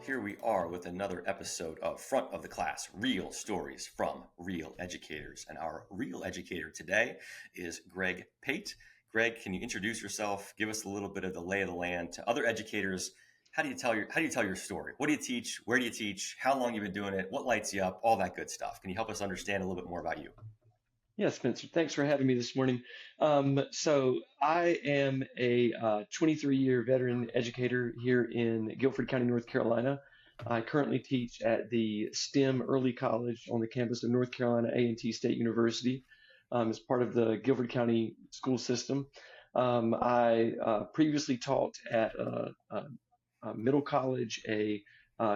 here we are with another episode of Front of the Class, Real Stories from Real Educators. And our real educator today is Gregg Pait. Gregg, can you introduce yourself? Give us a little bit of the lay of the land to other educators. How do you tell your story? What do you teach? Where do you teach? How long you've been doing it? What lights you up? All that good stuff. Can you help us understand a little bit more about you? Yeah, Spencer, thanks for having me this morning. So I am a 23-year veteran educator here in Guilford County, North Carolina. I currently teach at the STEM Early College on the campus of North Carolina A&T State University as part of the Guilford County school system. I previously taught at a middle college, a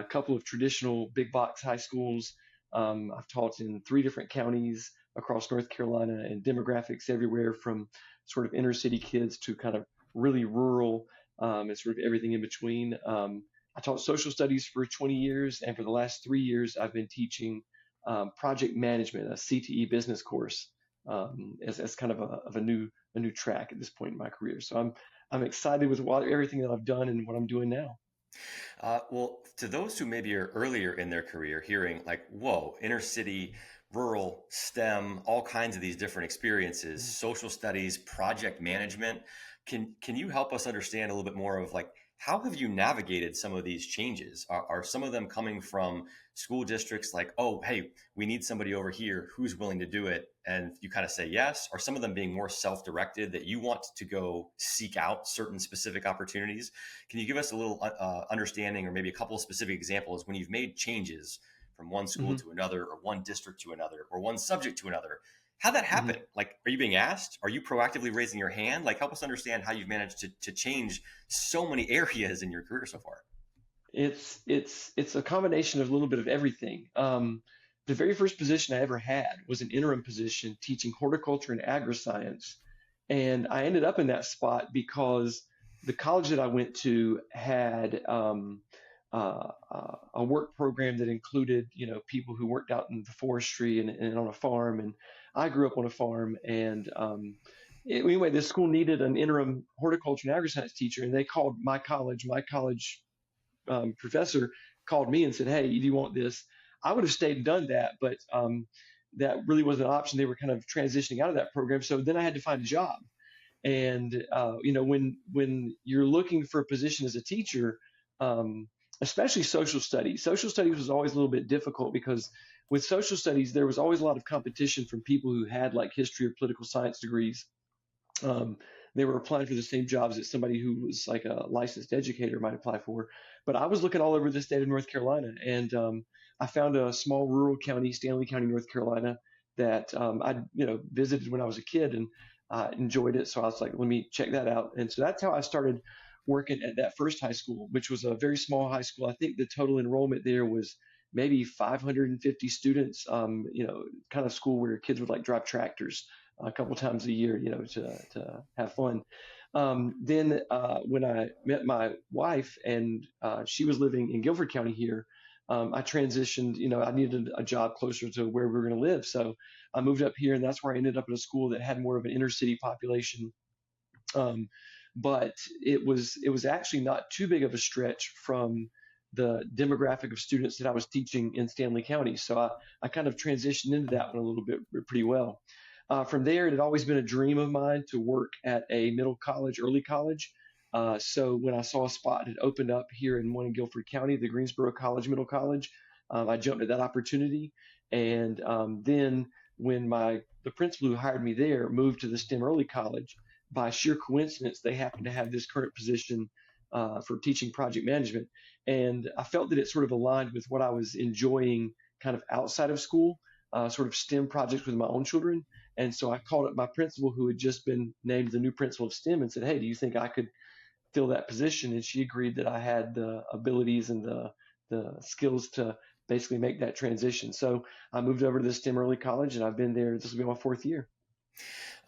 couple of traditional big box high schools. I've taught in three different counties across North Carolina and demographics everywhere from sort of inner city kids to kind of really rural and sort of everything in between. I taught social studies for 20 years, and for the last 3 years, I've been teaching project management, a CTE business course, as kind of a new track at this point in my career. So I'm excited with everything that I've done and what I'm doing now. Well, to those who maybe are earlier in their career, hearing like, whoa, inner city, rural, STEM, all kinds of these different experiences, social studies, project management, can you help us understand a little bit more of like, how have you navigated some of these changes? Are some of them coming from school districts like, oh, hey, we need somebody over here who's willing to do it? And you kind of say yes. Or some of them being more self-directed that you want to go seek out certain specific opportunities? Can you give us a little understanding or maybe a couple of specific examples when you've made changes from one school Hmm. to another or one district to another or one subject to another? How'd that happen? Like, are you being asked? Are you proactively raising your hand? Like, help us understand how you've managed to change so many areas in your career so far. It's a combination of a little bit of everything. The very first position I ever had was an interim position teaching horticulture and agriscience, and I ended up in that spot because the college that I went to had a work program that included, people who worked out in the forestry and on a farm, and I grew up on a farm, and anyway, this school needed an interim horticulture and agriscience teacher, and they called my college. My college professor called me and said, "Hey, do you want this?" I would have stayed and done that, but that really wasn't an option. They were kind of transitioning out of that program, so then I had to find a job. And when you're looking for a position as a teacher, um, especially social studies was always a little bit difficult because with social studies there was always a lot of competition from people who had like history or political science degrees. um, they were applying for the same jobs that somebody who was like a licensed educator might apply for. But I was looking all over the state of North Carolina, and I found a small rural county, Stanley County, North Carolina, that I visited when I was a kid and enjoyed it. So I was like, let me check that out. And so that's how I started working at that first high school, which was a very small high school. I think the total enrollment there was maybe 550 students. Kind of school where kids would like drive tractors a couple times a year, to have fun. Then when I met my wife and she was living in Guilford County here, I transitioned. I needed a job closer to where we were going to live, so I moved up here, and that's where I ended up in a school that had more of an inner city population. Um, but it was actually not too big of a stretch from the demographic of students that I was teaching in Stanley County. So I kind of transitioned into that one a little bit pretty well. From there, it had always been a dream of mine to work at a middle college, early college. So when I saw a spot had opened up here in one in Guilford County, the Greensboro College Middle College, I jumped at that opportunity. And then when the principal who hired me there moved to the STEM Early College, by sheer coincidence, they happened to have this current position for teaching project management. And I felt that it sort of aligned with what I was enjoying kind of outside of school, sort of STEM projects with my own children. And so I called up my principal, who had just been named the new principal of STEM, and said, "Hey, do you think I could fill that position?" And she agreed that I had the abilities and the skills to basically make that transition. So I moved over to the STEM Early College, and I've been there. This will be my fourth year.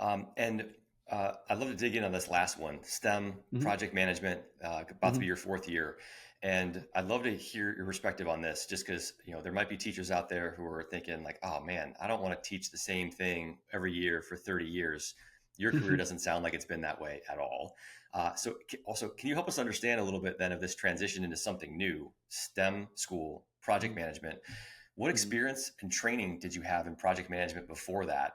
And I'd love to dig in on this last one, STEM Hmm. project management, about to be Hmm. your fourth year. And I'd love to hear your perspective on this, just because, there might be teachers out there who are thinking like, oh man, I don't want to teach the same thing every year for 30 years. Your career doesn't sound like it's been that way at all. Also, can you help us understand a little bit then of this transition into something new, STEM school, project management? What Mhm. experience and training did you have in project management before that?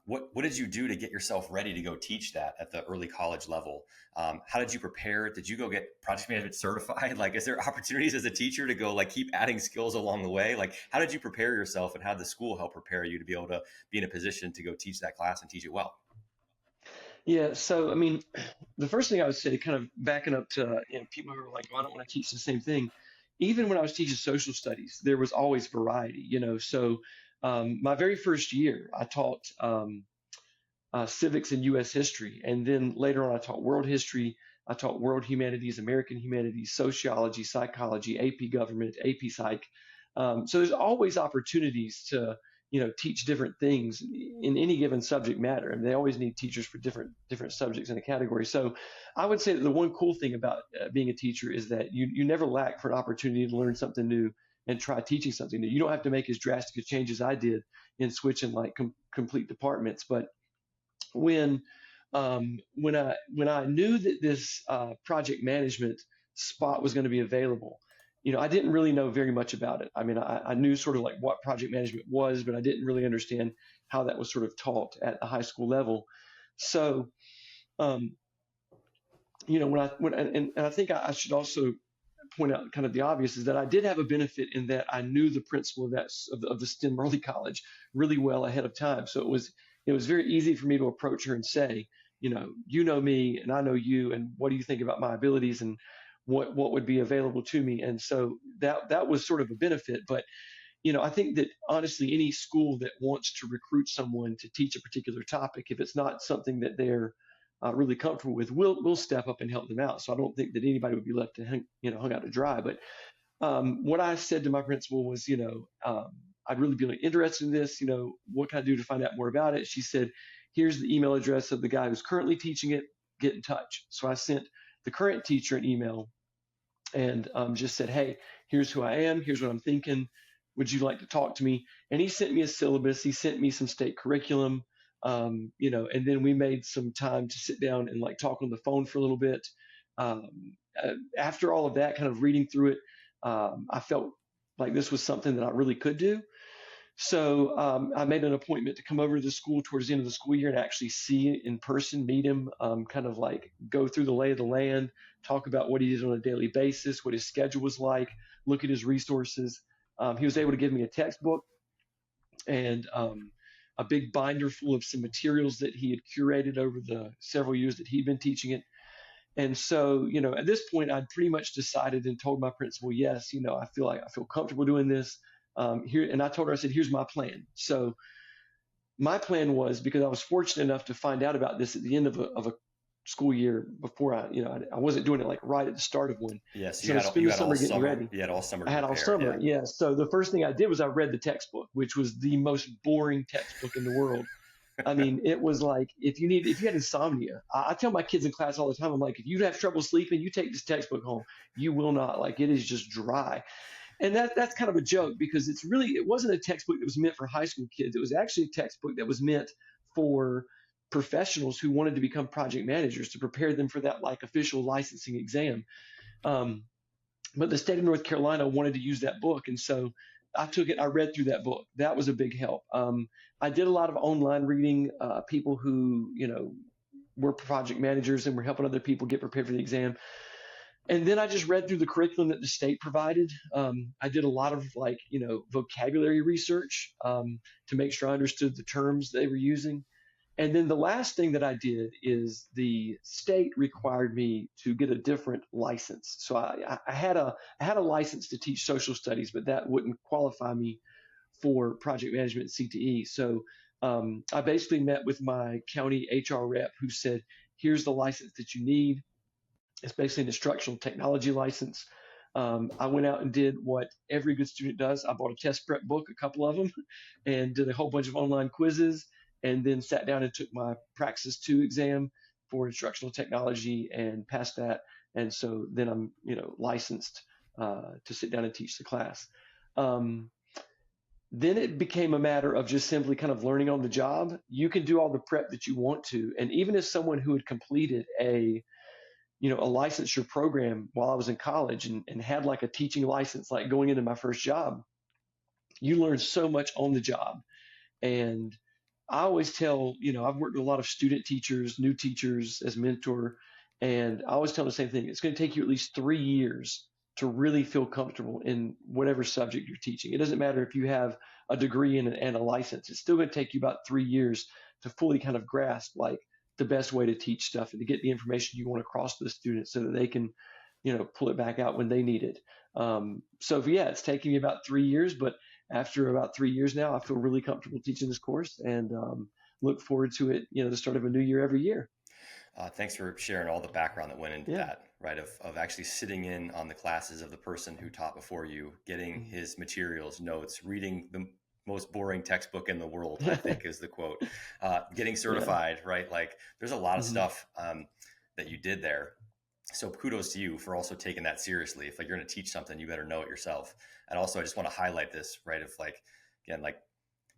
What did you do to get yourself ready to go teach that at the early college level? How did you prepare? Did you go get project management certified? Like, is there opportunities as a teacher to go like keep adding skills along the way? Like, how did you prepare yourself, and how did the school help prepare you to be able to be in a position to go teach that class and teach it well? Yeah, so I mean, the first thing I would say, kind of backing up to people who are like, "Well, I don't want to teach the same thing." Even when I was teaching social studies, there was always variety, So my very first year, I taught civics and U.S. history, and then later on, I taught world history. I taught world humanities, American humanities, sociology, psychology, AP government, AP psych. So there's always opportunities to teach different things in any given subject matter, and they always need teachers for different subjects in a category. So I would say that the one cool thing about being a teacher is that you never lack for an opportunity to learn something new and try teaching something new. You don't have to make as drastic a change as I did in switching like complete departments, but when I knew that this project management spot was going to be available, I didn't really know very much about it. I mean, I knew sort of like what project management was, but I didn't really understand how that was sort of taught at the high school level. So, um, and I think I should also point out kind of the obvious is that I did have a benefit in that I knew the principal of the STEM early college really well ahead of time. So it was very easy for me to approach her and say, you know me and I know you, and what do you think about my abilities and what would be available to me? And so that was sort of a benefit. But I think that honestly, any school that wants to recruit someone to teach a particular topic, if it's not something that they're really comfortable with, we'll step up and help them out. So I don't think that anybody would be left to hung out to dry. But what I said to my principal was, I'd really be like, interested in this. What can I do to find out more about it? She said, here's the email address of the guy who's currently teaching it. Get in touch. So I sent the current teacher an email and just said, hey, here's who I am. Here's what I'm thinking. Would you like to talk to me? And he sent me a syllabus. He sent me some state curriculum, and then we made some time to sit down and like talk on the phone for a little bit. After all of that, kind of reading through it, I felt like this was something that I really could do. So I made an appointment to come over to the school towards the end of the school year and actually see it in person, meet him, kind of like go through the lay of the land, talk about what he did on a daily basis, what his schedule was like, look at his resources. He was able to give me a textbook and a big binder full of some materials that he had curated over the several years that he'd been teaching it. And so, at this point, I'd pretty much decided and told my principal, yes, I feel comfortable doing this. Here, and I told her, I said, here's my plan. So my plan was, because I was fortunate enough to find out about this at the end of a school year before I wasn't doing it like right at the start of one. Yes, So to spend you the had all summer getting summer. ready, You had all summer I to had all prepare. summer. Yeah. Yeah. So the first thing I did was I read the textbook, which was the most boring textbook in the world. I mean, it was like if you had insomnia, I tell my kids in class all the time, I'm like, if you have trouble sleeping, you take this textbook home. You will not, like, it is just dry. And that's kind of a joke because it wasn't a textbook that was meant for high school kids. It was actually a textbook that was meant for professionals who wanted to become project managers to prepare them for that like official licensing exam. Um, but the state of North Carolina wanted to use that book, and so I took it. I read through that book. That was a big help. I did a lot of online reading. People who were project managers and were helping other people get prepared for the exam. And then I just read through the curriculum that the state provided. I did a lot of like vocabulary research to make sure I understood the terms they were using. And then the last thing that I did is the state required me to get a different license. So I had a license to teach social studies, but that wouldn't qualify me for project management CTE. So I basically met with my county HR rep who said, here's the license that you need. It's basically an instructional technology license. I went out and did what every good student does. I bought a test prep book, a couple of them, and did a whole bunch of online quizzes, and then sat down and took my Praxis 2 exam for instructional technology and passed that. And so then I'm, licensed to sit down and teach the class. Um, then it became a matter of just simply kind of learning on the job. You can do all the prep that you want to, and even as someone who had completed a a licensure program while I was in college and had like a teaching license, like going into my first job, you learn so much on the job. And I always tell, I've worked with a lot of student teachers, new teachers as mentor, and I always tell them the same thing. It's going to take you at least 3 years to really feel comfortable in whatever subject you're teaching. It doesn't matter if you have a degree and a license. It's still going to take you about 3 years to fully kind of grasp like the best way to teach stuff and to get the information you want across to the students so that they can, pull it back out when they need it. So yeah, it's taking me about 3 years, but after about 3 years now, I feel really comfortable teaching this course and look forward to it, the start of a new year every year. Thanks for sharing all the background that went into Yeah. that, right? Of actually sitting in on the classes of the person who taught before you, getting Mhm. his materials, notes, reading the most boring textbook in the world, I think is the quote. Getting Yeah. certified, right? Like there's a lot of Hmm. stuff that you did there. So kudos to you for also taking that seriously. If like you're going to teach something, you better know it yourself. And also, I just want to highlight this, right? Of like, again, like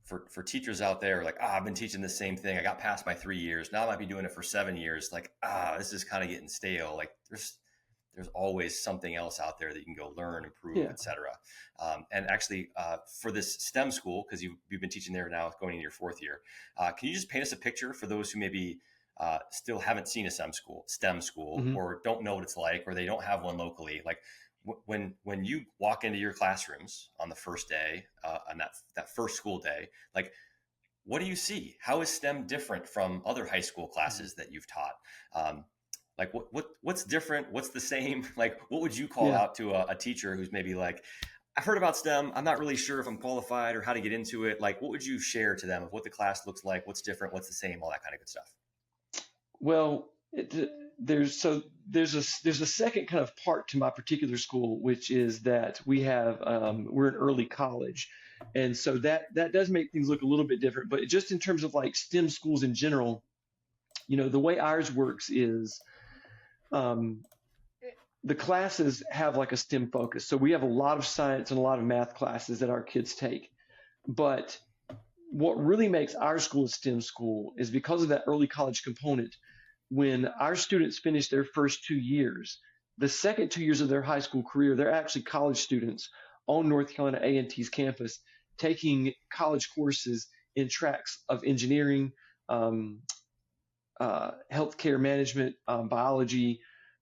for teachers out there like I've been teaching the same thing, I got past my 3 years, now I might be doing it for 7 years, like this is kind of getting stale. Like there's always something else out there that you can go learn, improve, Yeah. etc. And actually for this STEM school, because you've been teaching there now going into your fourth year, can you just paint us a picture for those who maybe still haven't seen a STEM school Hmm. or don't know what it's like or they don't have one locally, like when you walk into your classrooms on the first day, on that first school day, like what do you see? How is STEM different from other high school classes that you've taught? Like what's different? What's the same? Like what would you call Yeah. out to a teacher who's maybe like, I've heard about STEM, I'm not really sure if I'm qualified or how to get into it. Like what would you share to them of what the class looks like? What's different? What's the same? All that kind of good stuff. Well, there's a second kind of part to my particular school, which is that we're an early college, and so that does make things look a little bit different. But just in terms of like STEM schools in general, the way ours works is um, the classes have like a STEM focus. So we have a lot of science and a lot of math classes that our kids take. But what really makes our school a STEM school is because of that early college component. When our students finish their first 2 years, the second 2 years of their high school career, they're actually college students on North Carolina A&T's campus taking college courses in tracks of engineering, um, healthcare management, biology,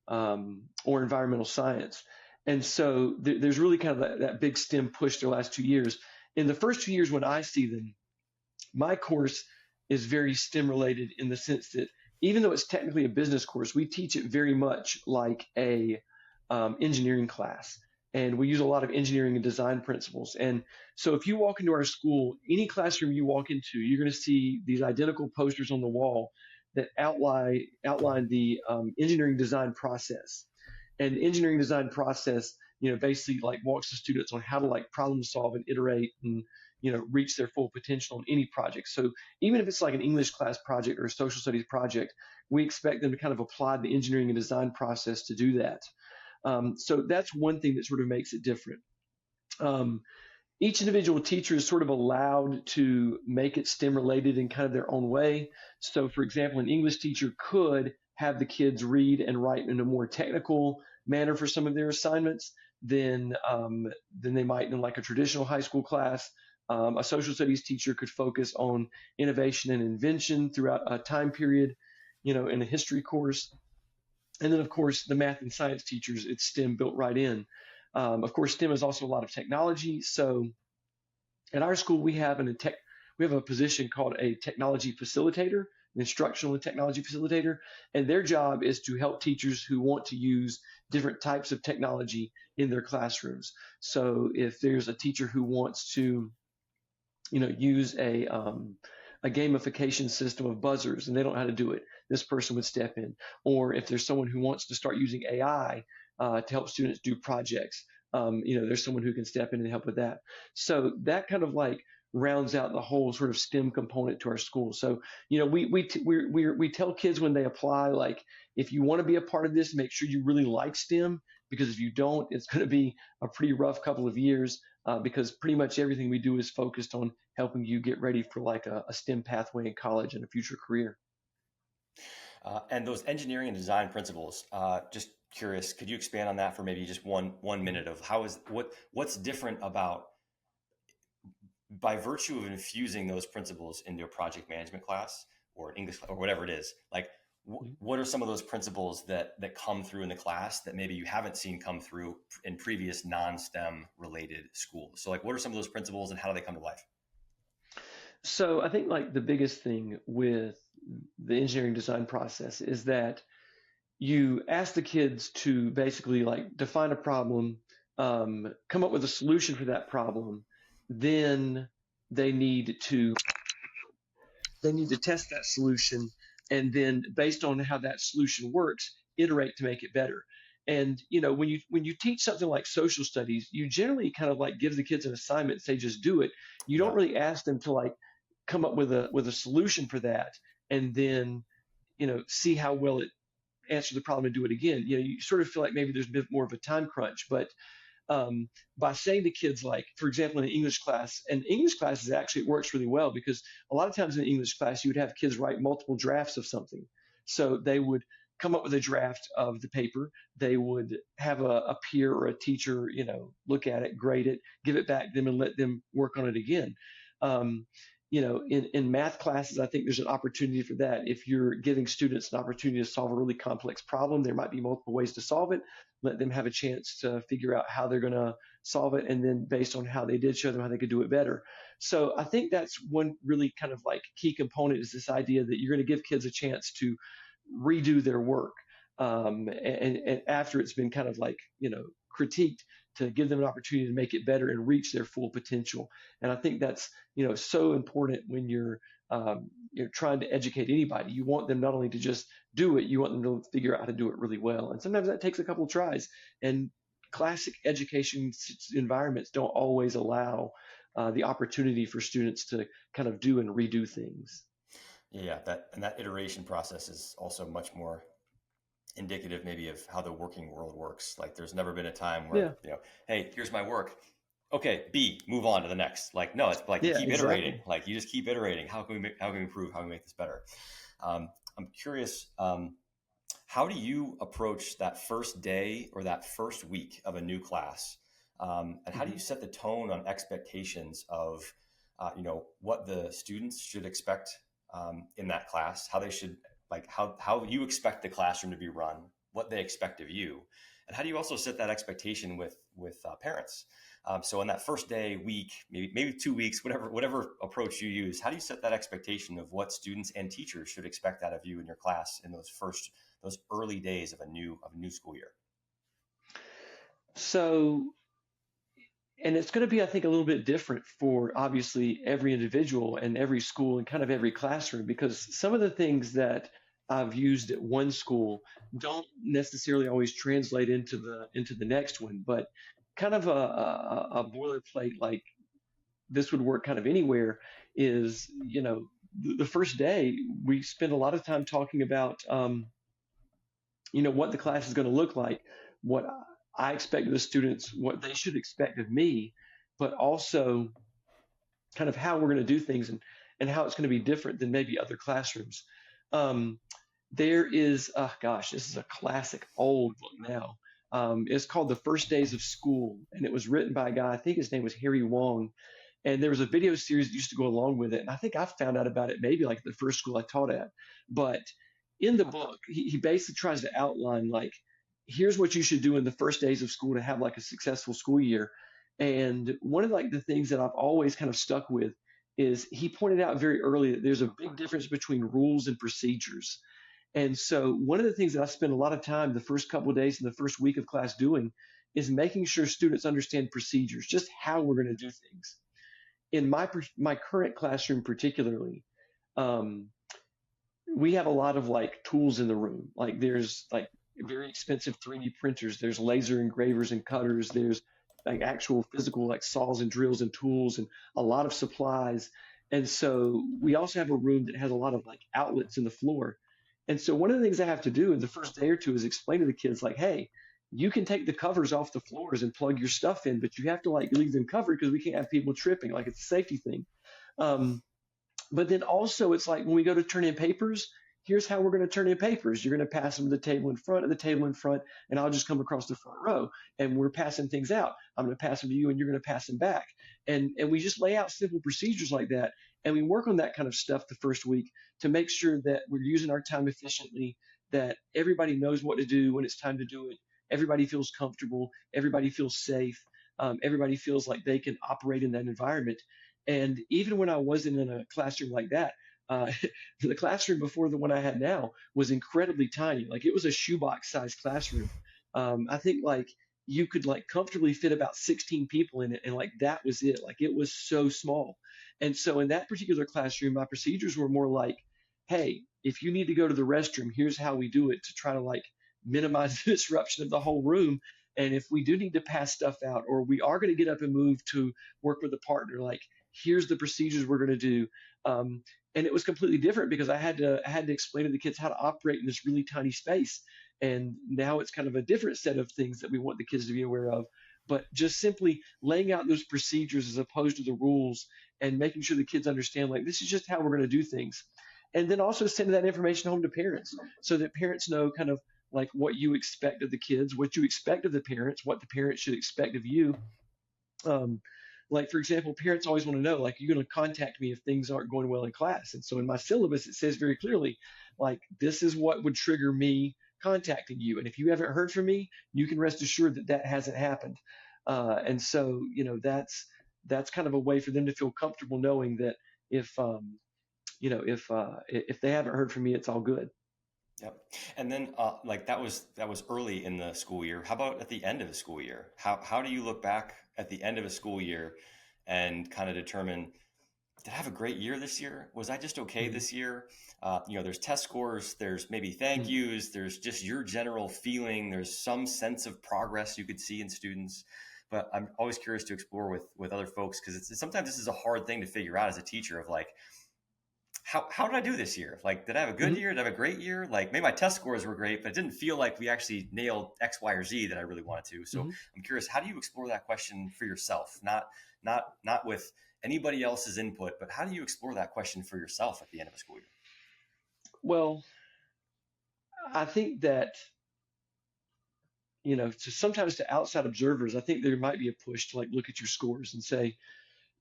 or environmental science. And so there's really kind of that big STEM push the last 2 years. In the first 2 years when I see them, my course is very STEM related in the sense that even though it's technically a business course, we teach it very much like a engineering class. And we use a lot of engineering and design principles. And so if you walk into our school, any classroom you walk into, you're going to see these identical posters on the wall that outline the engineering design process. And the engineering design process, basically like walks the students on how to like problem solve and iterate and reach their full potential on any project. So even if it's like an English class project or a social studies project, we expect them to kind of apply the engineering and design process to do that. So that's one thing that sort of makes it different. Um, each individual teacher is sort of allowed to make it STEM related in kind of their own way. So, for example, an English teacher could have the kids read and write in a more technical manner for some of their assignments than they might in like a traditional high school class. A social studies teacher could focus on innovation and invention throughout a time period, in a history course. And then, of course, the math and science teachers, it's STEM built right in. Of course, STEM is also a lot of technology. So at our school, we have a position called a technology facilitator, an instructional and technology facilitator, and their job is to help teachers who want to use different types of technology in their classrooms. So if there's a teacher who wants to, use a gamification system of buzzers and they don't know how to do it, this person would step in. Or if there's someone who wants to start using AI to help students do projects, there's someone who can step in and help with that. So that kind of like rounds out the whole sort of STEM component to our school. So, we tell kids when they apply, like, if you want to be a part of this, make sure you really like STEM, because if you don't, it's going to be a pretty rough couple of years, because pretty much everything we do is focused on helping you get ready for like a STEM pathway in college and a future career. And those engineering and design principles, just curious, could you expand on that for maybe just one minute of what's different about by virtue of infusing those principles into a project management class or an English or whatever it is, like what are some of those principles that come through in the class that maybe you haven't seen come through in previous non-STEM related schools? So like, what are some of those principles and how do they come to life? So I think like the biggest thing with the engineering design process is that you ask the kids to basically like define a problem, come up with a solution for that problem, then they need to they need to test that solution, and then based on how that solution works, iterate to make it better. And when you teach something like social studies, you generally kind of like give the kids an assignment, say just do it. You don't Yeah. really ask them to like come up with a solution for that, and then see how well it answer the problem and do it again. You sort of feel like maybe there's a bit more of a time crunch, but um, by saying to kids, like, for example, in an English class, and English classes actually it works really well because a lot of times in an English class, you would have kids write multiple drafts of something. So they would come up with a draft of the paper. They would have a peer or a teacher, look at it, grade it, give it back to them, and let them work on it again. Um, in math classes, I think there's an opportunity for that. If you're giving students an opportunity to solve a really complex problem, there might be multiple ways to solve it. Let them have a chance to figure out how they're going to solve it. And then based on how they did, show them how they could do it better. So I think that's one really kind of like key component is this idea that you're going to give kids a chance to redo their work. And after it's been kind of like, critiqued, to give them an opportunity to make it better and reach their full potential. And I think that's, so important when you're trying to educate anybody. You want them not only to just do it, you want them to figure out how to do it really well. And sometimes that takes a couple of tries. And classic education environments don't always allow the opportunity for students to kind of do and redo things. Yeah, that iteration process is also much more indicative maybe of how the working world works. Like there's never been a time where, Yeah, hey, here's my work. Okay, B, move on to the next. Like, no, it's like you yeah, keep iterating. exactly. Like you just keep iterating. How can we improve? How can we make this better? I'm curious, how do you approach that first day or that first week of a new class? And how do Mhm. you set the tone on expectations of, what the students should expect in that class, how they should, like how you expect the classroom to be run, what they expect of you, and how do you also set that expectation with parents? So in that first day, week, maybe 2 weeks, whatever approach you use, how do you set that expectation of what students and teachers should expect out of you in your class in those early days of a new school year? So, and it's going to be, I think, a little bit different for obviously every individual and every school and kind of every classroom because some of the things that I've used at one school don't necessarily always translate into the next one, but kind of a boilerplate like this would work kind of anywhere is, the first day we spend a lot of time talking about, what the class is going to look like, what I expect of the students, what they should expect of me, but also kind of how we're going to do things and how it's going to be different than maybe other classrooms. Um, there is, gosh, this is a classic old book now. It's called The First Days of School, and it was written by a guy, I think his name was Harry Wong. And there was a video series that used to go along with it. And I think I found out about it maybe like the first school I taught at. But in the book, he basically tries to outline like, here's what you should do in the first days of school to have like a successful school year. And one of like the things that I've always kind of stuck with is he pointed out very early that there's a big difference between rules and procedures. And so one of the things that I spend a lot of time the first couple of days in the first week of class doing is making sure students understand procedures, just how we're going to do things. In my current classroom particularly, um, we have a lot of like tools in the room. Like there's like very expensive 3D printers, there's laser engravers and cutters, there's like actual physical like saws and drills and tools and a lot of supplies. And so we also have a room that has a lot of like outlets in the floor. And so one of the things I have to do in the first day or two is explain to the kids like, hey, you can take the covers off the floors and plug your stuff in, but you have to like leave them covered because we can't have people tripping. Like it's a safety thing. Um, but then also it's like when we go to turn in papers, here's how we're going to turn in papers. You're going to pass them to the table in front, of the table in front, and I'll just come across the front row. And we're passing things out. I'm going to pass them to you, and you're going to pass them back. And we just lay out simple procedures like that, and we work on that kind of stuff the first week to make sure that we're using our time efficiently, that everybody knows what to do when it's time to do it. Everybody feels comfortable. Everybody feels safe. Everybody feels like they can operate in that environment. And even when I wasn't in a classroom like that, uh, the classroom before the one I had now was incredibly tiny. Like it was a shoebox sized classroom. I think like you could like comfortably fit about 16 people in it, and like that was it. Like it was so small. And so in that particular classroom, my procedures were more like, hey, if you need to go to the restroom, here's how we do it to try to like minimize the disruption of the whole room. And if we do need to pass stuff out, or we are going to get up and move to work with a partner, like here's the procedures we're going to do. Um, and it was completely different because I had to explain to the kids how to operate in this really tiny space. And now it's kind of a different set of things that we want the kids to be aware of. But just simply laying out those procedures as opposed to the rules, and making sure the kids understand like this is just how we're going to do things. And then also sending that information home to parents so that parents know kind of like what you expect of the kids, what you expect of the parents, what the parents should expect of you. Um, like for example, parents always want to know, like, you're going to contact me if things aren't going well in class. And so in my syllabus, it says very clearly, like, this is what would trigger me contacting you. And if you haven't heard from me, you can rest assured that that hasn't happened. And so, that's kind of a way for them to feel comfortable knowing that if, if they haven't heard from me, it's all good. Yep. And then like that was early in the school year. How about at the end of the school year? How do you look back at the end of a school year and kind of determine, did I have a great year this year? Was I just okay Mhm. this year? There's test scores, there's maybe thank Mhm. yous, there's just your general feeling, there's some sense of progress you could see in students. But I'm always curious to explore with other folks because sometimes this is a hard thing to figure out as a teacher of like, how did I do this year? Like, did I have a good Mhm. year? Did I have a great year? Like, maybe my test scores were great, but it didn't feel like we actually nailed X, Y, or Z that I really wanted to. So Mhm. I'm curious, how do you explore that question for yourself? Not with anybody else's input, but how do you explore that question for yourself at the end of a school year? Well, I think that, sometimes to outside observers, I think there might be a push to like look at your scores and say,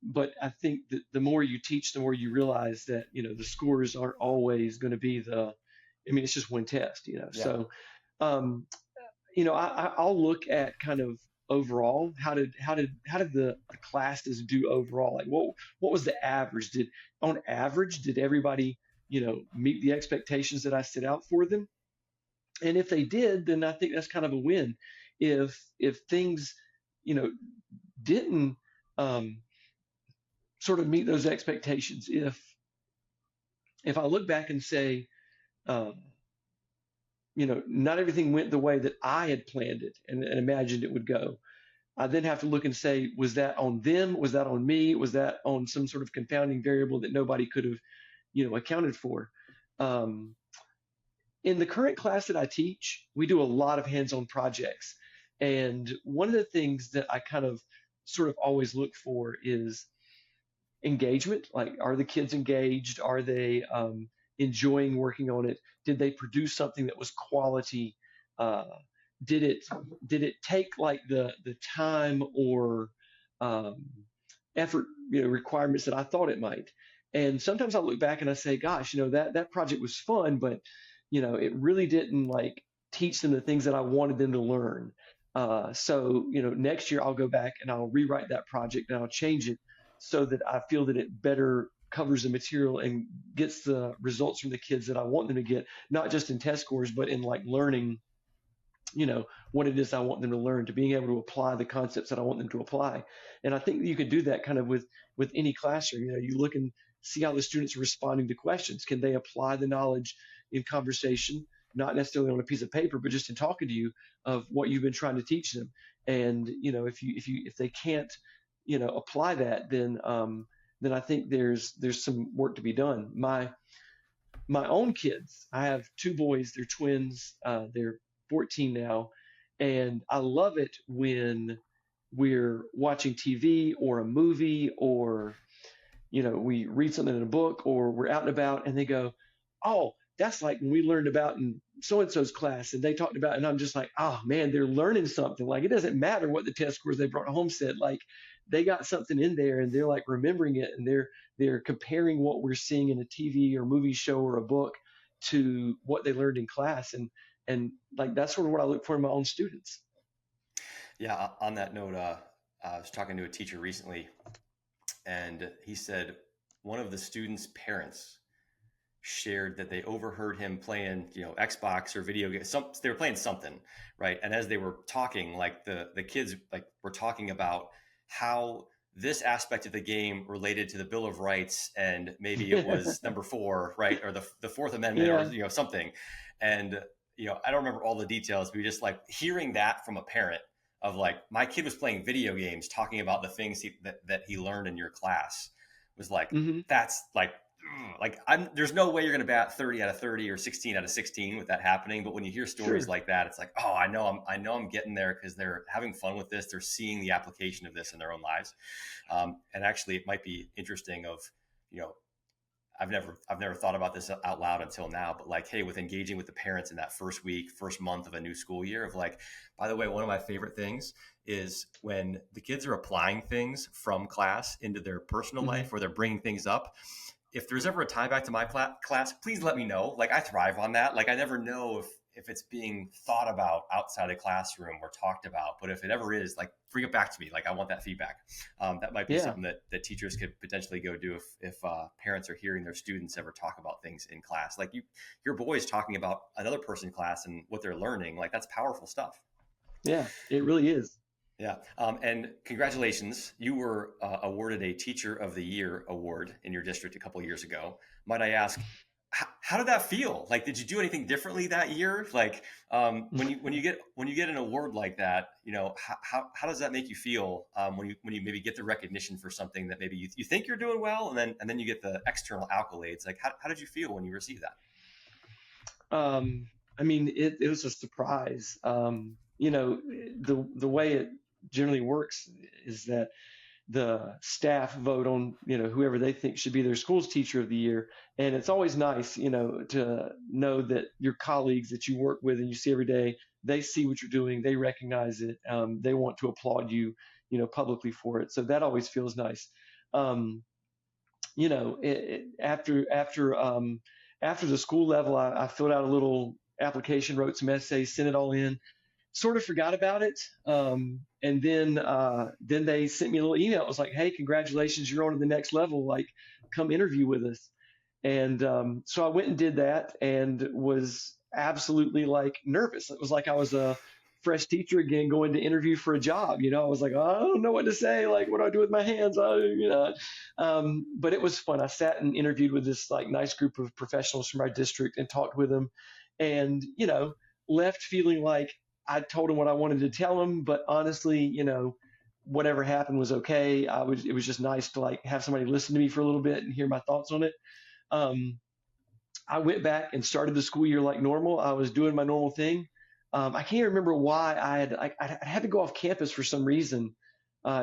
but I think that the more you teach, the more you realize that, the scores aren't always going to be it's just one test, Yeah. So, um, I'll look at kind of overall, how did the classes do overall? Like what was the average? On average, did everybody, meet the expectations that I set out for them? And if they did, then I think that's kind of a win. If things, you know, didn't um, sort of meet those expectations, if I look back and say, um, not everything went the way that I had planned it and imagined it would go, I then have to look and say, was that on them? Was that on me? Was that on some sort of confounding variable that nobody could have, accounted for? Um, in the current class that I teach, we do a lot of hands-on projects. And one of the things that I kind of sort of always look for is engagement. Like, are the kids engaged? Are they enjoying working on it? Did they produce something that was quality? Uh, did it did it take like the time or um, effort, requirements that I thought it might? And sometimes I look back and I say, gosh, that project was fun, but it really didn't like teach them the things that I wanted them to learn. So next year I'll go back and I'll rewrite that project and I'll change it so that I feel that it better covers the material and gets the results from the kids that I want them to get, not just in test scores, but in like learning, what it is I want them to learn, to being able to apply the concepts that I want them to apply. And I think you could do that kind of with any classroom. You look and see how the students are responding to questions. Can they apply the knowledge in conversation, not necessarily on a piece of paper, but just in talking to you of what you've been trying to teach them? And if they can't, apply that, then I think there's some work to be done. My own kids, I have two boys, they're twins, they're 14 now, and I love it when we're watching TV or a movie, or we read something in a book, or we're out and about and they go, oh, that's like when we learned about in so and so's class, and they talked about, and I'm just like, oh man, they're learning something. Like it doesn't matter what the test scores they brought home said. Like they got something in there, and they're like remembering it, and they're comparing what we're seeing in a TV or movie show or a book to what they learned in class, and like that's sort of what I look for in my own students. Yeah. On that note, I was talking to a teacher recently, and he said one of the students' parents shared that they overheard him playing, Xbox or video games. They were playing something, right? And as they were talking, like the kids like were talking about how this aspect of the game related to the Bill of Rights, and maybe it was number four, right, or the Fourth Amendment, or Yeah. something. And I don't remember all the details, but we just like hearing that from a parent of like my kid was playing video games, talking about the things that he learned in your class was like Hmm. that's like there's no way you're going to bat 30 out of 30 or 16 out of 16 with that happening. But when you hear stories Sure. like that, it's like, oh, I know I'm getting there because they're having fun with this. They're seeing the application of this in their own lives. And actually it might be interesting of, you know, I've never thought about this out loud until now, but like, hey, with engaging with the parents in that first week, first month of a new school year, of like, by the way, one of my favorite things is when the kids are applying things from class into their personal Hmm. life, or they're bringing things up. If there's ever a tie back to my class, please let me know. Like I thrive on that. Like I never know if it's being thought about outside the classroom or talked about, but if it ever is, like bring it back to me. Like I want that feedback. That might be Yeah. something that teachers could potentially go do if parents are hearing their students ever talk about things in class. Like your boys talking about another person in class and what they're learning. Like that's powerful stuff. Yeah. It really is. Yeah. And congratulations. You were awarded a Teacher of the Year award in your district a couple of years ago. Might I ask, how did that feel? Like, did you do anything differently that year? Like, when you get an award like that, how does that make you feel when you maybe get the recognition for something that maybe you think you're doing well, and then you get the external accolades? Like, how did you feel when you received that? Um, I mean, it was a surprise. The way it generally works is that the staff vote on, whoever they think should be their school's teacher of the year. And it's always nice, to know that your colleagues that you work with and you see every day, they see what you're doing, they recognize it, they want to applaud you, publicly for it. So that always feels nice. Um, after the school level, I filled out a little application, wrote some essays, sent it all in, sort of forgot about it. And then they sent me a little email. It was like, hey, congratulations, you're on to the next level. Like, come interview with us. And so I went and did that and was absolutely like nervous. It was like I was a fresh teacher again going to interview for a job. I was like, oh, I don't know what to say. Like, what do I do with my hands? But it was fun. I sat and interviewed with this like nice group of professionals from our district and talked with them, and left feeling like I told them what I wanted to tell them. But honestly, whatever happened was okay. It was just nice to like have somebody listen to me for a little bit and hear my thoughts on it. Um, I went back and started the school year like normal. I was doing my normal thing. I can't remember why I had to go off campus for some reason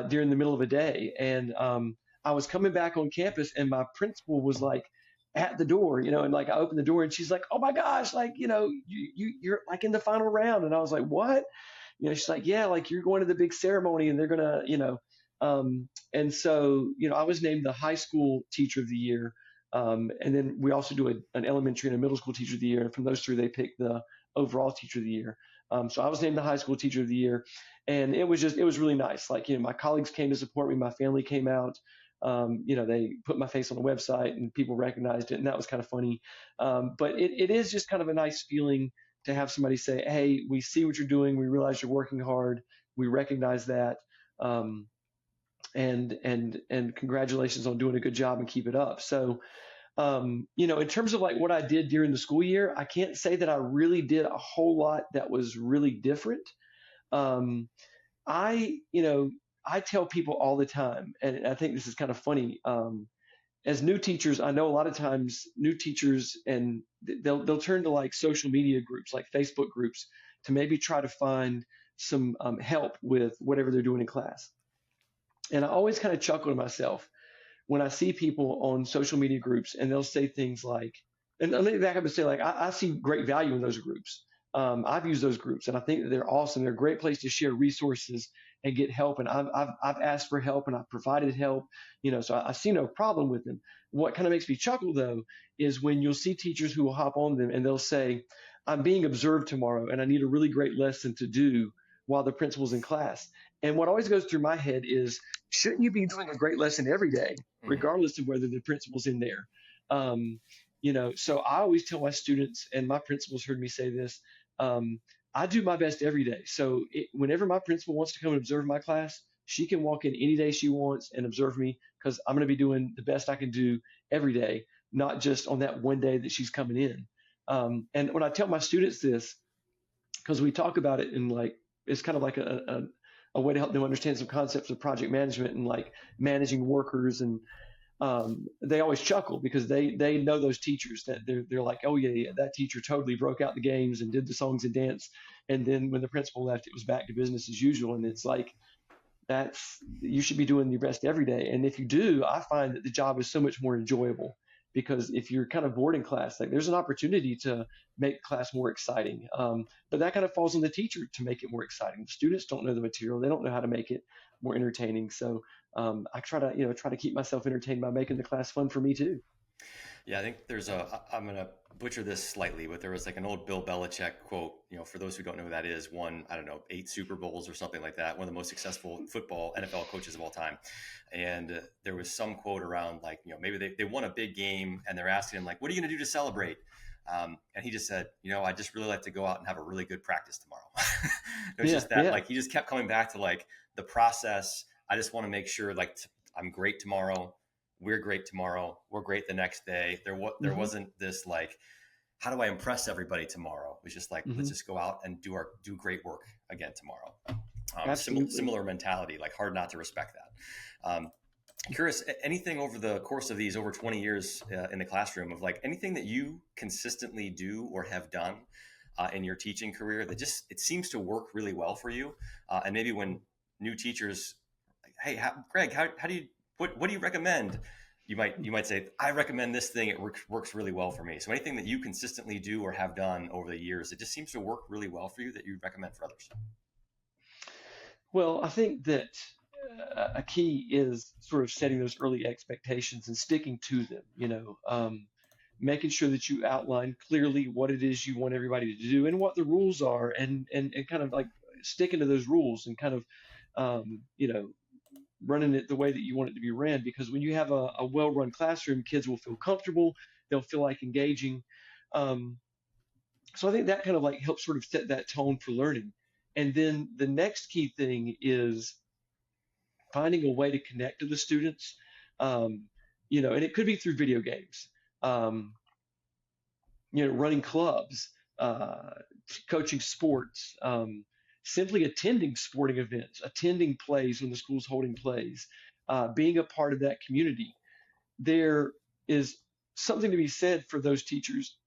during the middle of a day, and I was coming back on campus, and my principal was like at the door, and like I opened the door, and she's like, "Oh my gosh, like you're like in the final round," and I was like, "What?" She's like, "Yeah, like you're going to the big ceremony, and they're gonna, and so I was named the high school teacher of the year. And then we also do an elementary and a middle school teacher of the year. And from those three, they pick the overall teacher of the year. So I was named the high school teacher of the year. And it was really nice. Like, my colleagues came to support me. My family came out. They put my face on the website and people recognized it. And that was kind of funny. But it is just kind of a nice feeling to have somebody say, hey, we see what you're doing. We realize you're working hard. We recognize that. Um, and congratulations on doing a good job and keep it up. So, in terms of like what I did during the school year, I can't say that I really did a whole lot that was really different. Um, I tell people all the time, and I think this is kind of funny. As new teachers, I know a lot of times new teachers and they'll turn to like social media groups, like Facebook groups, to maybe try to find some help with whatever they're doing in class. And I always kind of chuckle to myself when I see people on social media groups and they'll say things like, And let me back up and say, like, I see great value in those groups. I've used those groups, and I think that they're awesome. They're a great place to share resources and get help. And I've asked for help, and I've provided help. So I see no problem with them. What kind of makes me chuckle though is when you'll see teachers who will hop on them and they'll say, "I'm being observed tomorrow, and I need a really great lesson to do while the principal's in class." And what always goes through my head is, shouldn't you be doing a great lesson every day, Mhm. regardless of whether the principal's in there? Um, so I always tell my students, and my principals heard me say this, um, I do my best every day. So whenever my principal wants to come and observe my class, she can walk in any day she wants and observe me, because I'm going to be doing the best I can do every day, not just on that one day that she's coming in. And when I tell my students this, because we talk about it in, like, it's kind of like a way to help them understand some concepts of project management and like managing workers, and they always chuckle because they know those teachers that they're like, oh yeah, yeah, that teacher totally broke out the games and did the songs and dance, and then when the principal left, it was back to business as usual. And it's like, that's, you should be doing your best every day. And if you do, I find that the job is so much more enjoyable, because if you're kind of bored in class, like, there's an opportunity to make class more exciting. But that kind of falls on the teacher to make it more exciting. The students don't know the material; they don't know how to make it more entertaining. So I try to keep myself entertained by making the class fun for me too. Yeah, I think I'm going to butcher this slightly, but there was like an old Bill Belichick quote, for those who don't know who that is, won, I don't know, 8 Super Bowls or something like that, one of the most successful football NFL coaches of all time. And there was some quote around like, maybe they won a big game and they're asking him like, what are you going to do to celebrate? And he just said, I just really like to go out and have a really good practice tomorrow. It was Yeah, just that, yeah. like, he just kept coming back to like the process. I just want to make sure like I'm great tomorrow. We're great tomorrow. We're great the next day. There Hmm. wasn't this like, how do I impress everybody tomorrow? It was just like, let's Hmm. just go out and do great work again tomorrow. Absolutely. Similar mentality, like hard not to respect that. Curious, anything over the course of these over 20 years in the classroom, of like anything that you consistently do or have done in your teaching career that just, it seems to work really well for you. And maybe when new teachers, like, hey, Greg, how do you, what do you recommend? You might say, I recommend this thing. It works really well for me. So anything that you consistently do or have done over the years, it just seems to work really well for you that you recommend for others. Well, I think that a key is sort of setting those early expectations and sticking to them. Making sure that you outline clearly what it is you want everybody to do and what the rules are, and kind of like sticking to those rules, and kind of um, you know running it the way that you want it to be ran. Because when you have a well-run classroom, kids will feel comfortable, they'll feel like engaging. Um, so I think that kind of like helps sort of set that tone for learning. And then the next key thing is finding a way to connect to the students. Um, and it could be through video games, um, running clubs, uh, coaching sports, simply attending sporting events, attending plays when the school's holding plays, being a part of that community. There is something to be said for those teachers,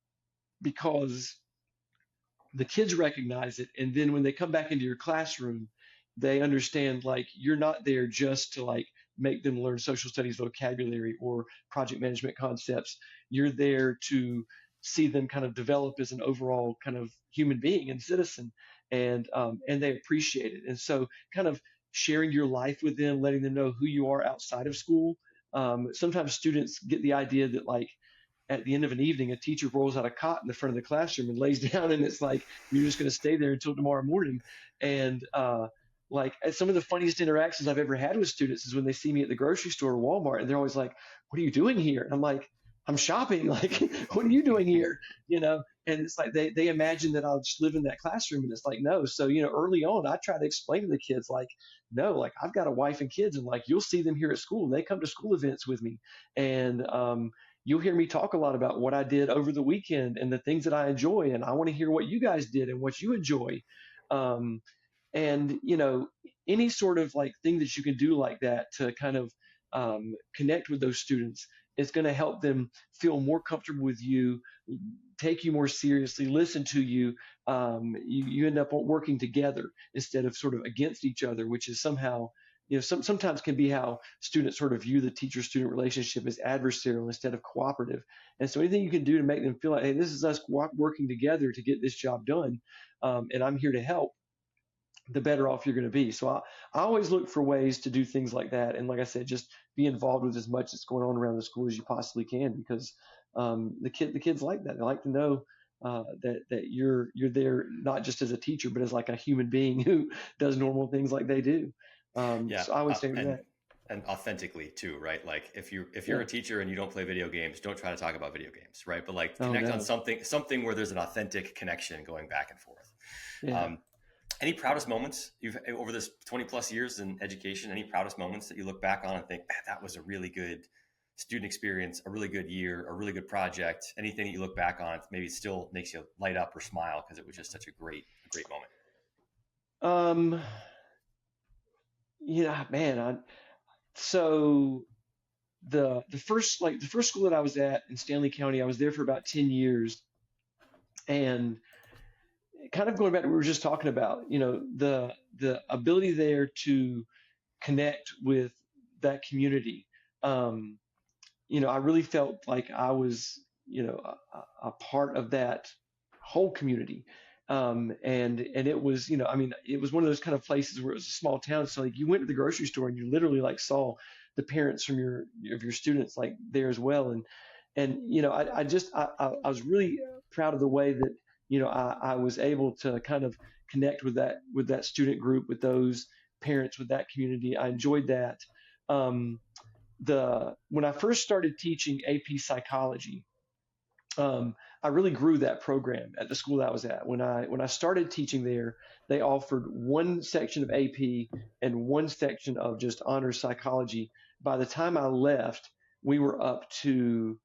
because the kids recognize it, and then when they come back into your classroom, they understand, like, you're not there just to like make them learn social studies vocabulary or project management concepts. You're there to see them kind of develop as an overall kind of human being and citizen, and they appreciate it. And so kind of sharing your life with them, letting them know who you are outside of school. Sometimes students get the idea that, like, at the end of an evening, a teacher rolls out a cot in the front of the classroom and lays down, and it's like, you're just going to stay there until tomorrow morning. And like, some of the funniest interactions I've ever had with students is when they see me at the grocery store or Walmart, and they're always like, "What are you doing here?" And I'm like, "I'm shopping." Like, "What are you doing here?" And it's like they imagine that I'll just live in that classroom, and it's like, no. So early on, I try to explain to the kids, like, no, like, I've got a wife and kids, and like, you'll see them here at school, and they come to school events with me, and you'll hear me talk a lot about what I did over the weekend and the things that I enjoy. And I want to hear what you guys did and what you enjoy. Um, and, any sort of like thing that you can do like that to kind of connect with those students is going to help them feel more comfortable with you, take you more seriously, listen to you. You end up working together instead of sort of against each other, which is somehow sometimes can be how students sort of view the teacher-student relationship as adversarial instead of cooperative. And so anything you can do to make them feel like, hey, this is us working together to get this job done, and I'm here to help, the better off you're going to be. So I always look for ways to do things like that. And like I said, just be involved with as much that's going on around the school as you possibly can, because the kids like that. They like to know that you're there not just as a teacher, but as like a human being who does normal things like they do. Yeah, So I would say that. and authentically too, right? Like if you're Yeah. a teacher and you don't play video games, don't try to talk about video games, right? But like Oh connect on no. something where there's an authentic connection going back and forth. Yeah. Um, any proudest moments you've over this 20 plus years in education? Any proudest moments that you look back on and think, man, that was a really good student experience, a really good year, a really good project? Anything that you look back on, maybe it still makes you light up or smile because it was just such a great moment. Um. Yeah, man. So the first school that I was at in Stanley County, I was there for about 10 years, and kind of going back to what we were just talking about, the ability there to connect with that community. Um, I really felt like I was, a part of that whole community. And it was, I mean, it was one of those kind of places where it was a small town. So like you went to the grocery store and you literally like saw the parents of your students like there as well. And I was really proud of the way that I was able to kind of connect with that student group, with those parents, with that community. I enjoyed that. Um, the When I first started teaching AP psychology, I really grew that program at the school that I was at. When I started teaching there, they offered one section of AP and one section of just honors psychology. By the time I left, we were up to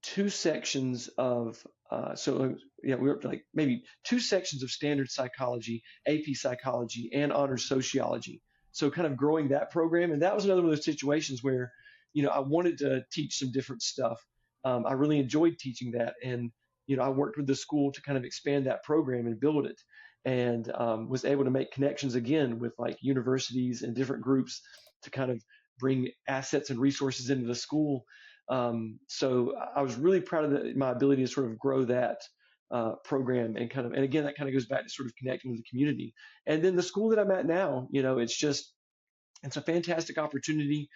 two sections of we were up to like maybe two sections of standard psychology, AP psychology, and honors sociology. So kind of growing that program, and that was another one of those situations where I wanted to teach some different stuff. I really enjoyed teaching that, and I worked with the school to kind of expand that program and build it, and was able to make connections again with like universities and different groups to kind of bring assets and resources into the school. So I was really proud of my ability to sort of grow that program, and again that kind of goes back to sort of connecting with the community. And then the school that I'm at now, it's a fantastic opportunity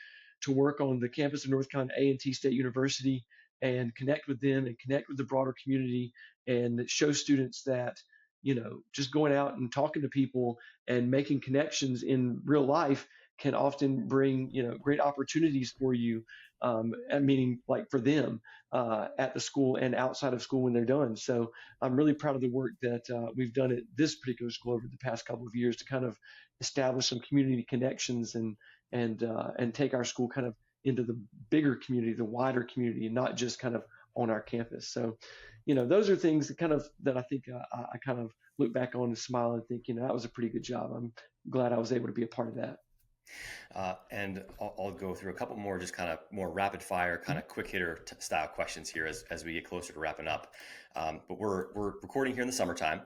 to work on the campus of North Carolina A&T State University and connect with them and connect with the broader community, and show students that just going out and talking to people and making connections in real life can often bring great opportunities for you, and meaning like for them at the school and outside of school when they're done. So I'm really proud of the work that we've done at this particular school over the past couple of years to kind of establish some community connections, and take our school kind of into the bigger community, the wider community, and not just kind of on our campus. So, those are things that I think I kind of look back on and smile and think, that was a pretty good job. I'm glad I was able to be a part of that. And I'll go through a couple more, just kind of more rapid fire, kind of quick hitter style questions here as we get closer to wrapping up. But we're recording here in the summertime.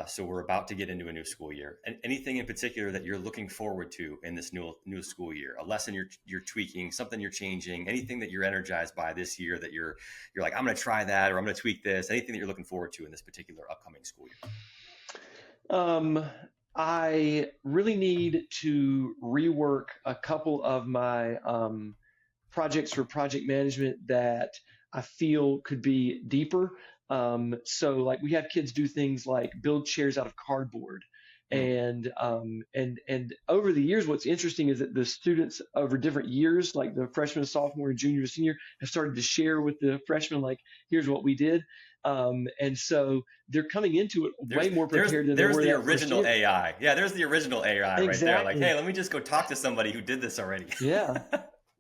So we're about to get into a new school year. And anything in particular that you're looking forward to in this new school year? A lesson you're tweaking, something you're changing, anything that you're energized by this year that you're like, I'm going to try that, or I'm going to tweak this. Anything that you're looking forward to in this particular upcoming school year? I really need to rework a couple of my projects for project management that I feel could be deeper. So like we have kids do things like build chairs out of cardboard. Mm. And over the years, what's interesting is that the students over different years, like the freshman, sophomore, junior, senior, have started to share with the freshmen, like, here's what we did. And so they're coming into it way more prepared than they there's were the that first original year. AI. Yeah, there's the original AI right there. Like, hey, Exactly. let me just go talk to somebody who did this already. Yeah.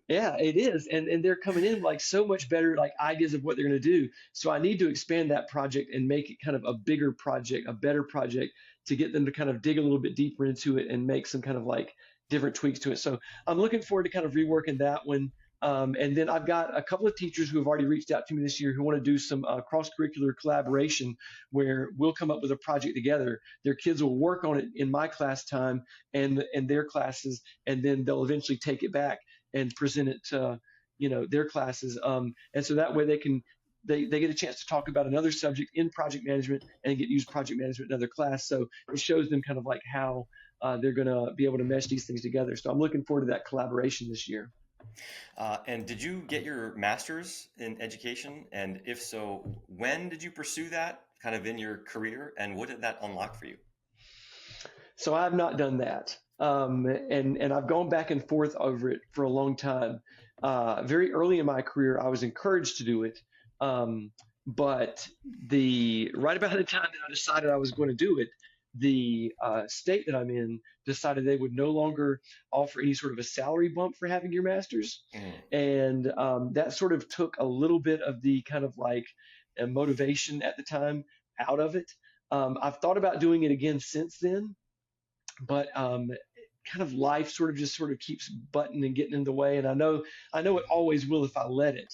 Yeah, it is. And they're coming in like so much better, like ideas of what they're going to do. So I need to expand that project and make it kind of a bigger project, a better project, to get them to kind of dig a little bit deeper into it and make some kind of like different tweaks to it. So I'm looking forward to kind of reworking that one. And then I've got a couple of teachers who have already reached out to me this year who want to do some cross-curricular collaboration where we'll come up with a project together. Their kids will work on it in my class time and their classes, and then they'll eventually take it back and present it to their classes. And so that way they get a chance to talk about another subject in project management and get used project management in another class. So it shows them kind of like how they're going to be able to mesh these things together. So I'm looking forward to that collaboration this year. And did you get your master's in education? And if so, when did you pursue that kind of in your career? And what did that unlock for you? So I have not done that. And I've gone back and forth over it for a long time. Very early in my career, I was encouraged to do it. But right about the time that I decided I was going to do it, the state that I'm in decided they would no longer offer any sort of a salary bump for having your master's. Mm. And that sort of took a little bit of the kind of like motivation at the time out of it. I've thought about doing it again since then, but kind of life sort of keeps butting and getting in the way, and I know it always will if I let it.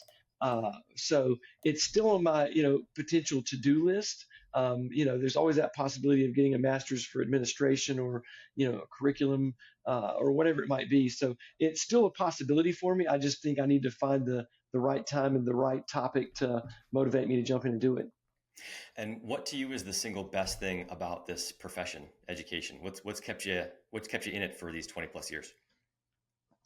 So it's still on my potential to do list. There's always that possibility of getting a master's for administration or a curriculum or whatever it might be. So it's still a possibility for me. I just think I need to find the right time and the right topic to motivate me to jump in and do it. And what to you is the single best thing about this profession, education? What's kept you in it for these 20 plus years?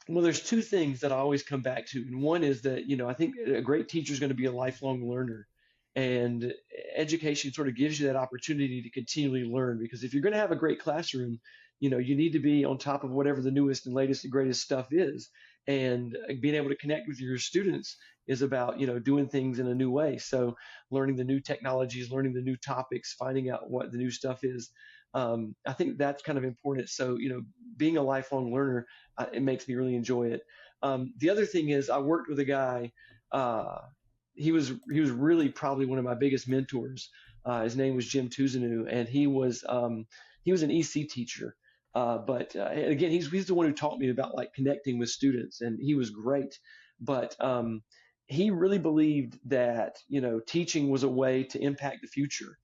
Well, there's two things that I always come back to. And one is that, I think a great teacher is going to be a lifelong learner. And education sort of gives you that opportunity to continually learn, because if you're going to have a great classroom, you need to be on top of whatever the newest and latest and greatest stuff is. And being able to connect with your students is about, doing things in a new way. So learning the new technologies, learning the new topics, finding out what the new stuff is. I think that's kind of important. So, being a lifelong learner, it makes me really enjoy it. The other thing is I worked with a guy, he was really probably one of my biggest mentors. His name was Jim Tuzanu, and he was an EC teacher. But again, he's the one who taught me about like connecting with students, and he was great. But he really believed that teaching was a way to impact the future,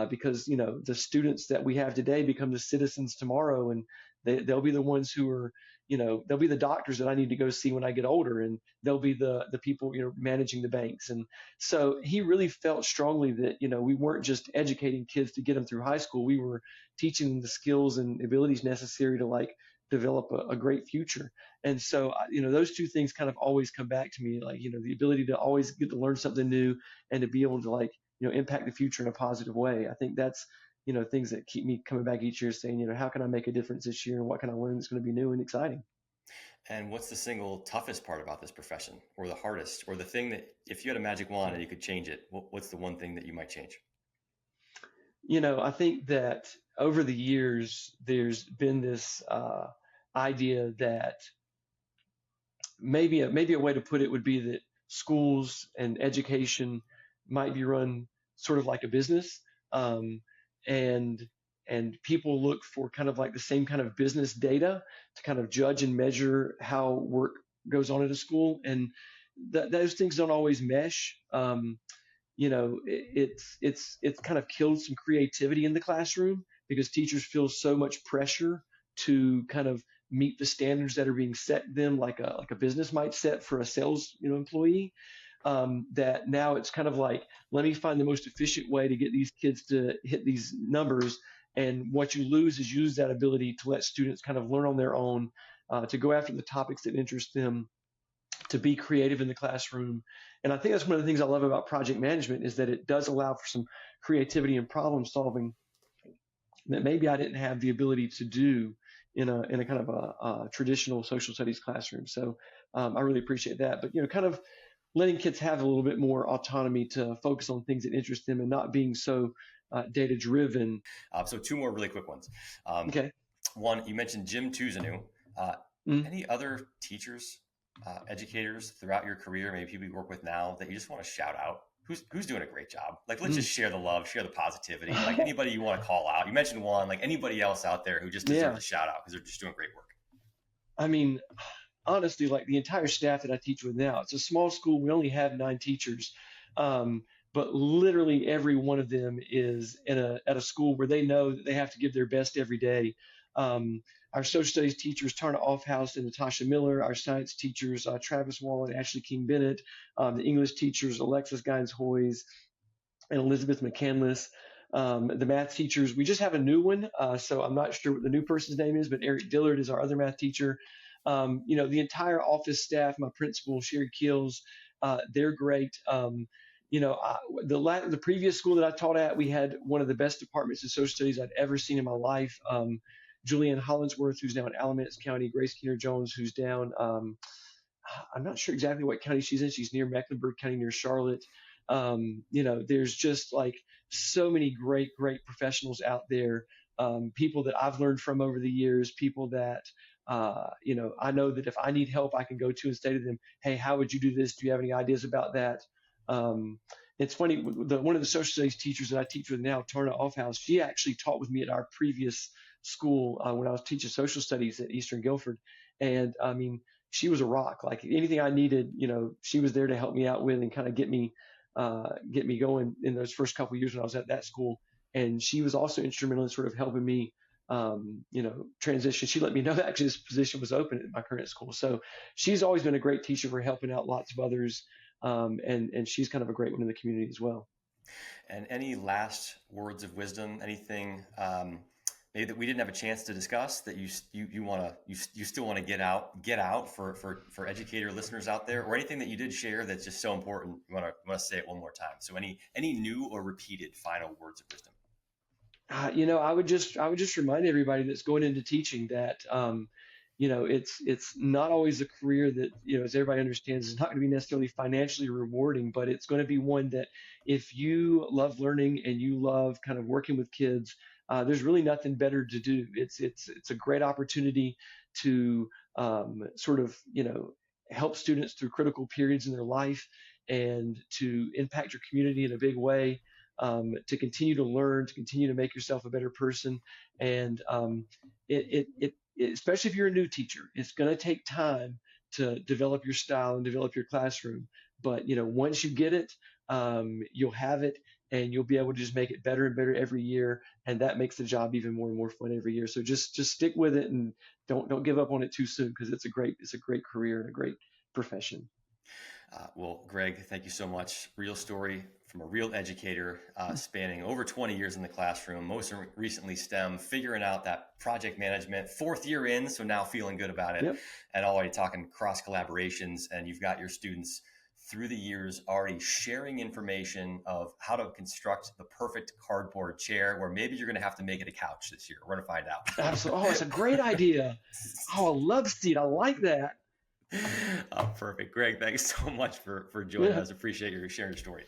because the students that we have today become the citizens tomorrow, and they'll be the ones who are they'll be the doctors that I need to go see when I get older, and they'll be the people managing the banks. And so he really felt strongly that we weren't just educating kids to get them through high school, we were teaching them the skills and abilities necessary to like develop a great future. And so those two things kind of always come back to me, like the ability to always get to learn something new and to be able to like impact the future in a positive way. I think that's things that keep me coming back each year saying, how can I make a difference this year and what can I learn that's going to be new and exciting? And what's the single toughest part about this profession, or the hardest, or the thing that if you had a magic wand and you could change it, what's the one thing that you might change? I think that over the years, there's been this idea that maybe a way to put it would be that schools and education might be run sort of like a business. And and people look for kind of like the same kind of business data to kind of judge and measure how work goes on at a school, and those things don't always mesh. It's kind of killed some creativity in the classroom because teachers feel so much pressure to kind of meet the standards that are being set them, like a business might set for a sales employee. That now it's kind of like, let me find the most efficient way to get these kids to hit these numbers. And what you lose is you lose that ability to let students kind of learn on their own, to go after the topics that interest them, to be creative in the classroom. And I think that's one of the things I love about project management is that it does allow for some creativity and problem solving that maybe I didn't have the ability to do in a kind of a traditional social studies classroom. So I really appreciate that. But kind of letting kids have a little bit more autonomy to focus on things that interest them and not being so data driven. So two more really quick ones. Okay. One, you mentioned Jim Tuzanu. Mm. Any other teachers, educators throughout your career, maybe people you work with now that you just want to shout out? Who's doing a great job? Like, let's just share the love, share the positivity. Like anybody you want to call out. You mentioned one, like anybody else out there who just deserves a shout out because they're just doing great work. I mean, honestly, like the entire staff that I teach with now. It's a small school. We only have 9 teachers. Um, but literally every one of them is at a school where they know that they have to give their best every day. Um, our social studies teachers, Tarna Offhouse and Natasha Miller, our science teachers, Travis Wall and Ashley King Bennett, the English teachers, Alexis Gines Hoyes and Elizabeth McCandless. The math teachers, we just have a new one, so I'm not sure what the new person's name is, but Eric Dillard is our other math teacher. The entire office staff, my principal, Sherry Keels, they're great. The previous school that I taught at, we had one of the best departments of social studies I'd ever seen in my life. Julianne Hollinsworth, who's now in Alamance County, Grace Keener Jones, who's down I'm not sure exactly what county she's in. She's near Mecklenburg County, near Charlotte. There's just like so many great professionals out there. People that I've learned from over the years. People that I know that if I need help, I can go to and say to them, "Hey, how would you do this? Do you have any ideas about that?" Um, it's funny. One of the social studies teachers that I teach with now, Tarna Offhouse, she actually taught with me at our previous school when I was teaching social studies at Eastern Guilford, and I mean she was a rock. Like anything I needed, she was there to help me out with and kind of get me going in those first couple of years when I was at that school. And she was also instrumental in sort of helping me, transition. She let me know that actually this position was open at my current school. So she's always been a great teacher for helping out lots of others. And she's kind of a great one in the community as well. And any last words of wisdom, anything maybe that we didn't have a chance to discuss that you still want to get out for educator listeners out there, or anything that you did share that's just so important you want to say it one more time? So any new or repeated final words of wisdom? I would just remind everybody that's going into teaching that it's not always a career that, as everybody understands, is not going to be necessarily financially rewarding, but it's going to be one that if you love learning and you love kind of working with kids, there's really nothing better to do. It's a great opportunity to sort of help students through critical periods in their life and to impact your community in a big way. To continue to learn, to continue to make yourself a better person, and especially if you're a new teacher, it's going to take time to develop your style and develop your classroom. But once you get it, you'll have it, and you'll be able to just make it better and better every year, and that makes the job even more and more fun every year. So just stick with it and don't give up on it too soon because it's a great career and a great profession. Well, Gregg, thank you so much. Real story from a real educator, spanning over 20 years in the classroom, most recently STEM, figuring out that project management, 4th year in, so now feeling good about it, Yep. and already talking cross collaborations. And you've got your students through the years already sharing information of how to construct the perfect cardboard chair, where maybe you're going to have to make it a couch this year. We're going to find out. Absolutely. Oh, it's a great idea. Oh, I love seat. I like that. Oh, perfect. Gregg, thanks so much for joining Yeah. us. Appreciate your sharing your story.